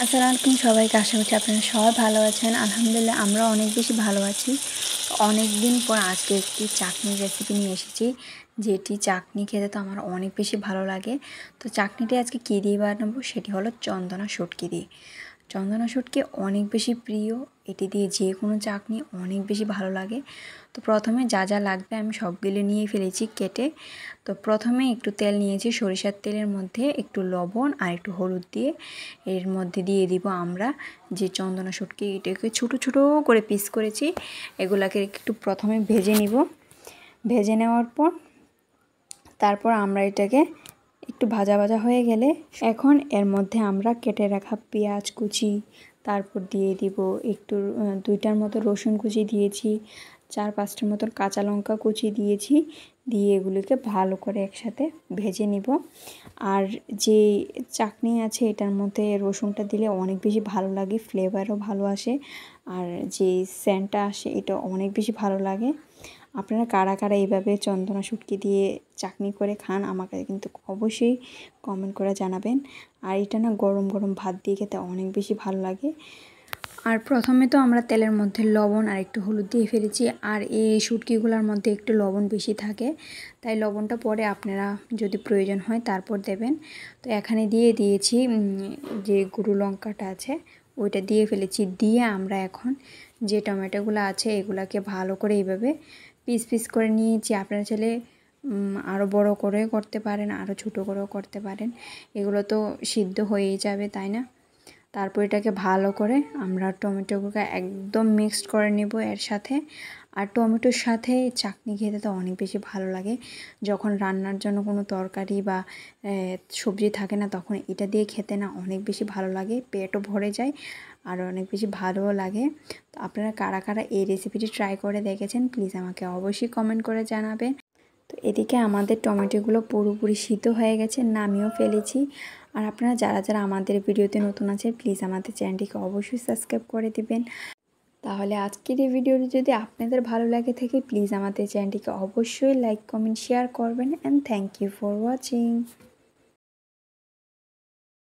আসসালামু আলাইকুম সবাইকে। আশা করছি আপনারা সবাই ভালো আছেন। আলহামদুলিল্লাহ আমরা অনেক বেশি ভালো আছি। অনেক দিন পর আজকে একটি চাটনির রেসিপি নিয়ে এসেছি, যেটি চাটনি খেতে তো আমার অনেক বেশি ভালো লাগে। তো চাটনিটি আজকে কী দিয়ে বানাবো সেটি হলো চন্দনা শুটকি দিয়ে। চন্দনা শুটকি অনেক বেশি প্রিয়, এটি দিয়ে যে কোনো চাটনি অনেক বেশি ভালো লাগে। তো প্রথমে যা যা লাগবে আমি সবগুলো নিয়ে ফেলেছি কেটে। তো প্রথমে একটু তেল নিয়েছি, সরিষার তেলের মধ্যে একটু লবণ আর একটু হলুদ দিয়ে এর মধ্যে দিয়ে দিব আমরা যে চন্দনা শুটকি, এটাকে ছোটো ছোটো করে পিস করেছি, এগুলাকে একটু প্রথমে ভেজে নিব। ভেজে নেওয়ার পর তারপর আমরা এটাকে একটু ভাজা ভাজা হয়ে গেলে এখন এর মধ্যে আমরা কেটে রাখা পেঁয়াজ কুচি, তারপর দিয়ে দিব একটু 2টার মতো রসুন কুচি দিয়েছি, 4-5টার মতো কাঁচা লঙ্কা কুচি দিয়েছি, দিয়ে এগুলিকে ভালো করে একসাথে ভেজে নিব। আর যে চাটনি আছে এটার মধ্যে রসুনটা দিলে অনেক বেশি ভালো লাগে, ফ্লেভারও ভালো আসে, আর যে সেন্টটা আসে এটা অনেক বেশি ভালো লাগে। আপনারা কারা কারা এইভাবে চন্দনা শুটকি দিয়ে চাটনি করে খান আমাকে কিন্তু অবশ্যই কমেন্ট করে জানাবেন। আর এটা না গরম গরম ভাত দিয়ে খেতে অনেক বেশি ভালো লাগে। আর প্রথমে তো আমরা তেলের মধ্যে লবণ আর একটু হলুদ দিয়ে ফেলেছি, আর এই শুটকিগুলোর মধ্যে একটু লবণ বেশি থাকে, তাই লবণটা পরে আপনারা যদি প্রয়োজন হয় তারপর দেবেন। তো এখানে দিয়ে দিয়েছি যে গুঁড়ো লঙ্কাটা আছে ওইটা দিয়ে ফেলেছি। দিয়ে আমরা এখন যে টমেটোগুলো আছে এগুলাকে ভালো করে এইভাবে পিস পিস করে নিয়েছি। আপনারা চাইলে আরও বড় করে করতে পারেন, আরও ছোটো করেও করতে পারেন, এগুলো তো সিদ্ধ হয়েই যাবে, তাই না? তারপর এটাকে ভালো করে আমরা টমেটোগুলোকে একদম মিক্সড করে নেব এর সাথে। আর টমেটোর সাথে চাটনি খেতে তো অনেক বেশি ভালো লাগে। যখন রান্নার জন্য কোনো তরকারি বা সবজি থাকে না তখন এটা দিয়ে খেতে না অনেক বেশি ভালো লাগে, পেটও ভরে যায় আর অনেক বেশি ভালোও লাগে। তো আপনারা কারা কারা এই রেসিপিটি ট্রাই করে দেখেছেন প্লিজ আমাকে অবশ্যই কমেন্ট করে জানাবেন। তো এদিকে আমাদের টমেটোগুলো পুরোপুরি সিদ্ধ হয়ে গেছে, নামিয়েও ফেলেছি। আর আপনারা যারা যারা আমাদের ভিডিওতে নতুন আছে প্লিজ আমাদের চ্যানেলটিকে অবশ্যই সাবস্ক্রাইব করে দিবেন। তাহলে আজকের এই ভিডিওটি যদি আপনাদের ভালো লাগে থাকে প্লিজ আমাদের চ্যানেলটিকে অবশ্যই লাইক কমেন্ট শেয়ার করবেন। And thank you for watching.